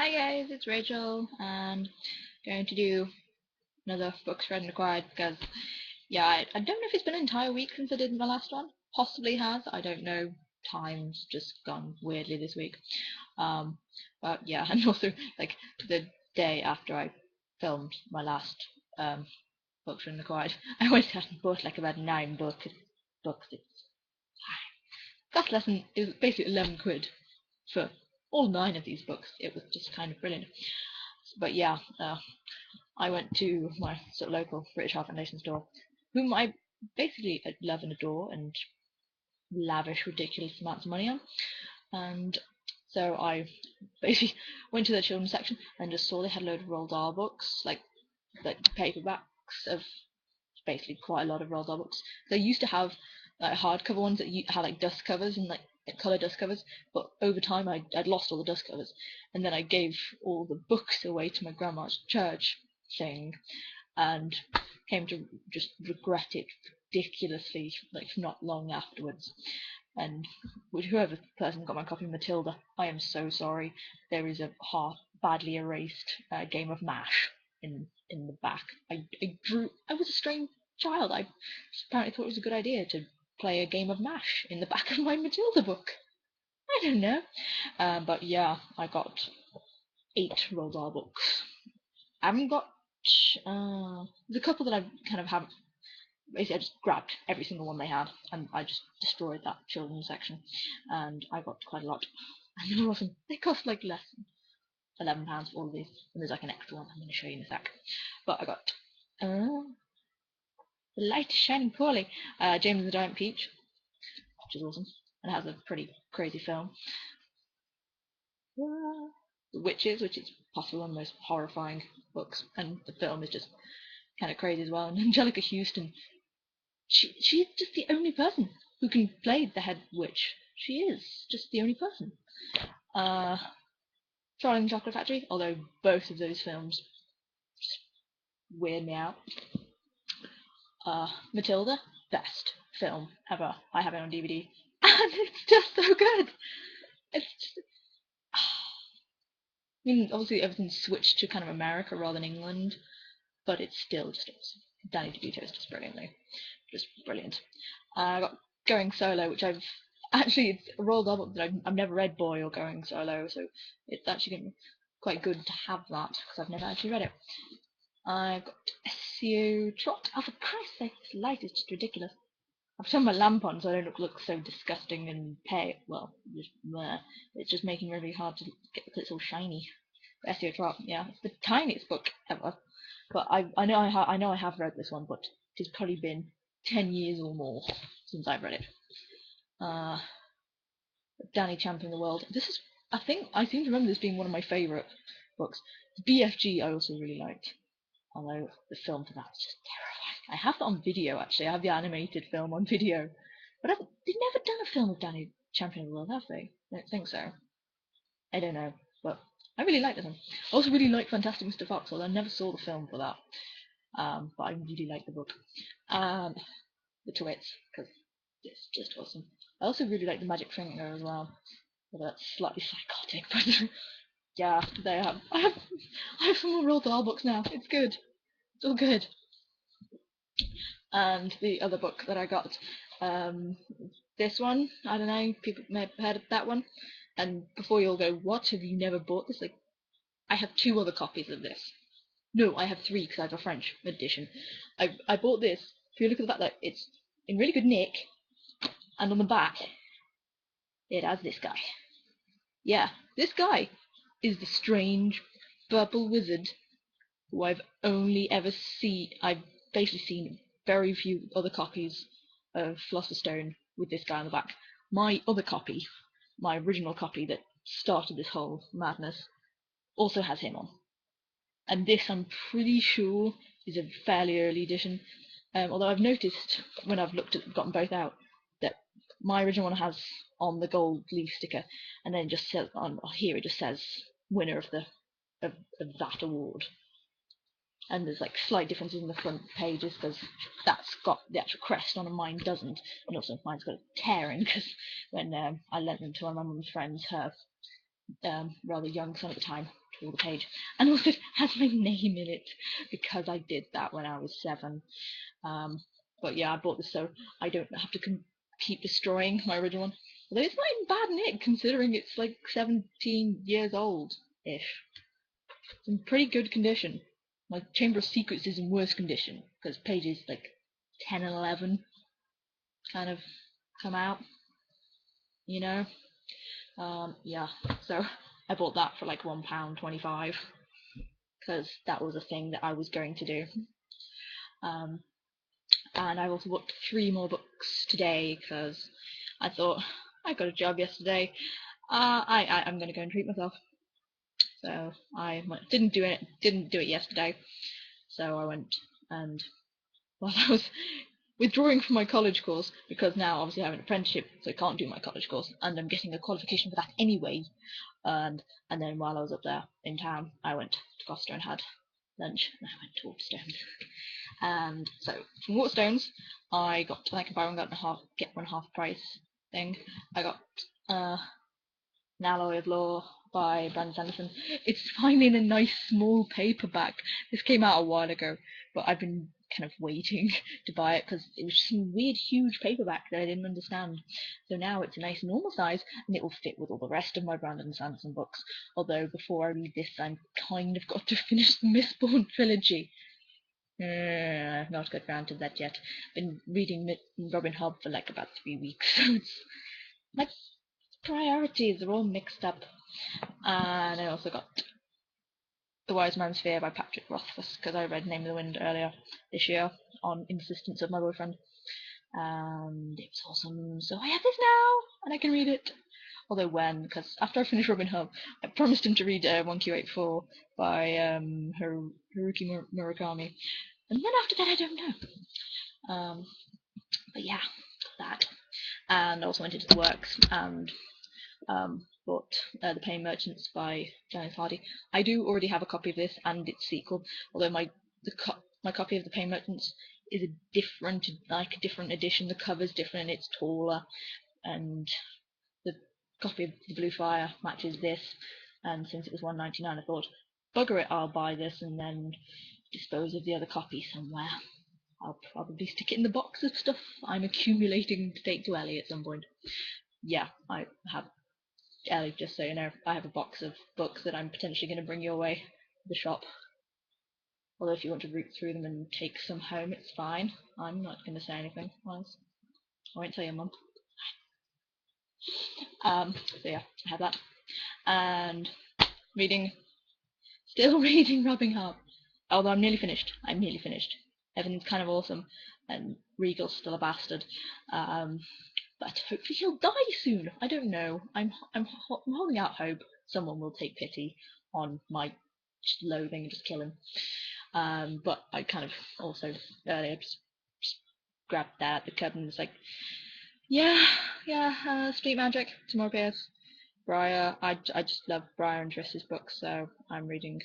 Hi guys, it's Rachel, and going to do another books read and required because, yeah, I don't know if it's been an entire week since I did my last one. Possibly has, I don't know. Time's just gone weirdly this week. Um, but yeah, and also like the day after I filmed my last books read and required, I went out and bought like about 9 books. It cost less than it was basically 11 quid for all 9 of these books. It was just kind of brilliant. But yeah, I went to my sort of local British Heart Foundation store, whom I basically love and adore and lavish ridiculous amounts of money on. And so I basically went to the children's section and just saw they had a load of Roald Dahl books, like paperbacks of basically quite a lot of Roald Dahl books. They used to have like hardcover ones that had like dust covers and like color dust covers, but over time I'd lost all the dust covers, and then I gave all the books away to my grandma's church thing, and came to just regret it ridiculously, like not long afterwards. And with whoever person got my copy of Matilda, I am so sorry. There is a half badly erased game of Mash in the back. I drew. I was a strange child. I apparently thought it was a good idea to play a game of Mash in the back of my Matilda book. I don't know. But yeah, I got 8 Roald Dahl books. I haven't got. There's a couple that I kind of haven't. Basically, I just grabbed every single one they had, and I just destroyed that children's section, and I got quite a lot. And they're awesome. They cost like less than £11 for all of these, and there's like an extra one I'm going to show you in a sec. But I got The Light is Shining Poorly, James and the Giant Peach, which is awesome, and it has a pretty crazy film. The Witches, which is possibly one of the most horrifying books, and the film is just kind of crazy as well. And Angelica Houston, she's just the only person who can play the head witch. She is just the only person. Uh, Charlie and the Chocolate Factory, although both of those films weird me out. Matilda, best film ever. I have it on DVD, and it's just so good. It's just, I mean, obviously everything's switched to kind of America rather than England, but it's still just awesome. Danny DeVito is just brilliantly, just brilliant. I got Going Solo, which it's a Roald Dahl book that I've never read, Boy or Going Solo, so it's actually quite good to have that because I've never actually read it. I've got SEO Trot. Oh, for Christ's sake, this light is just ridiculous. I've turned my lamp on so I don't look so disgusting and pale. Well, it's just making it really hard to get because it's all shiny. SEO Trot, yeah, it's the tiniest book ever. But I know I have read this one, but it's probably been 10 years or more since I've read it. Uh, Danny Champion the World. I seem to remember this being one of my favourite books. BFG I also really liked, although the film for that was just terrifying. I have that on video actually. I have the animated film on video, but they've never done a film of Danny Champion of the World, have they? I don't think so. I don't know, but I really like this one. I also really like Fantastic Mr. Fox, although I never saw the film for that. But I really like the book. Um, the Twits, because it's just awesome. I also really like the Magic Finger as well. Although that's slightly psychotic, but yeah, they have. I have some more Roald Dahl books now. It's good. It's all good. And the other book that I got, um, this one. I don't know. People may have heard of that one. And before you'll go, what? Have you never bought this? Like, I have 2 other copies of this. No, I have 3 because I have a French edition. I bought this. If you look at the fact that it's in really good nick, and on the back it has this guy. Yeah, this guy is the strange purple wizard who I've basically seen very few other copies of Philosopher's Stone with this guy on the back. My other copy, my original copy that started this whole madness, also has him on. And this, I'm pretty sure, is a fairly early edition. Although I've noticed when I've gotten both out, that my original one has on the gold leaf sticker, and then it just says on here it just says winner of that award. And there's like slight differences in the front pages because that's got the actual crest on and mine doesn't, and also mine's got a tear in because when I lent them to one of my mum's friends, her rather young son at the time, tore the page, and also it has my name in it because I did that when I was 7. But yeah, I bought this so I don't have to keep destroying my original one. Although it's not in bad nick considering it's like 17 years old ish. It's in pretty good condition. My Chamber of Secrets is in worse condition because pages like 10 and 11 kind of come out, you know. Yeah, so I bought that for like £1.25 because that was a thing that I was going to do. Um, and I also bought 3 more books today because I thought I got a job yesterday. I'm gonna go and treat myself. So I didn't do it yesterday. So I went and while I was withdrawing from my college course because now obviously I have an apprenticeship, so I can't do my college course, and I'm getting a qualification for that anyway. And then while I was up there in town, I went to Costa and had lunch, and I went to Waterstones. And so from Waterstones, I got like a buy one get one half price thing. I got An Alloy of Law by Brandon Sanderson. It's finally in a nice small paperback. This came out a while ago, but I've been kind of waiting to buy it because it was just some weird huge paperback that I didn't understand. So now it's a nice normal size and it will fit with all the rest of my Brandon Sanderson books. Although before I read this, I'm kind of got to finish the Mistborn trilogy. I've not got round to that yet. Been reading Robin Hobb for like about 3 weeks, so it's my priorities are all mixed up. And I also got The Wise Man's Fear by Patrick Rothfuss because I read Name of the Wind earlier this year on insistence of my boyfriend, and it was awesome. So I have this now, and I can read it. Although because after I finish Robin Hood, I promised him to read 1Q84 by Haruki Murakami, and then after that I don't know. But yeah, that. And I also went into the works and bought The Paying Merchants by Janice Hardy. I do already have a copy of this and its sequel, although my copy of The Paying Merchants is a different edition. The cover's different, it's taller, and the copy of The Blue Fire matches this. And since it was £1.99, I thought, bugger it, I'll buy this and then dispose of the other copy somewhere. I'll probably stick it in the box of stuff I'm accumulating to take to Ellie at some point. Yeah, I have Ellie, just so you know, I have a box of books that I'm potentially going to bring your way to the shop. Although if you want to root through them and take some home, it's fine. I'm not going to say anything, Miles. I won't tell your mum. So yeah, I have that. And still reading Robin Hood. Although I'm nearly finished. Everything's kind of awesome, and Regal's still a bastard. But hopefully he'll die soon. I don't know. I'm holding out hope someone will take pity on my loathing and just kill him. But I kind of also earlier just grabbed that at the cupboard and was like, Street Magic, some more beers. Briar, I just love Briar and Triss's books, so I'm reading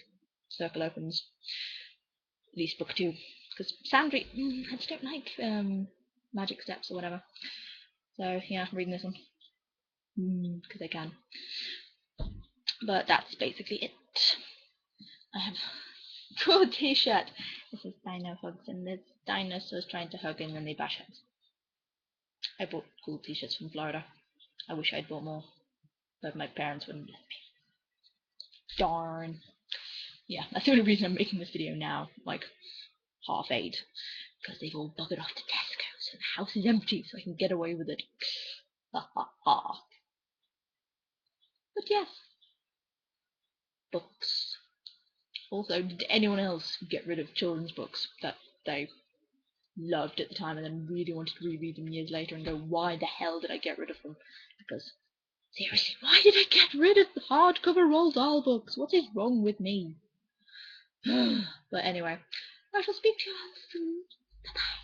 Circle Opens, at least book 2, because Sandry, I just don't like Magic Steps or whatever. So yeah, I'm reading this one because I can. But that's basically it. I have a cool t-shirt. This is Dino Hugs, and there's dinosaurs trying to hug and then they bash heads. I bought cool t-shirts from Florida. I wish I'd bought more, but my parents wouldn't let me. Darn. Yeah, that's the only reason I'm making this video now, like 8:30, because they've all buggered off to Tesco, so the house is empty, so I can get away with it. Ha ha ha. But yes, books. Also, did anyone else get rid of children's books that they loved at the time and then really wanted to reread them years later and go, why the hell did I get rid of them? Because, seriously, why did I get rid of the hardcover Roald Dahl books? What is wrong with me? But anyway, I shall speak to you all soon. Bye-bye.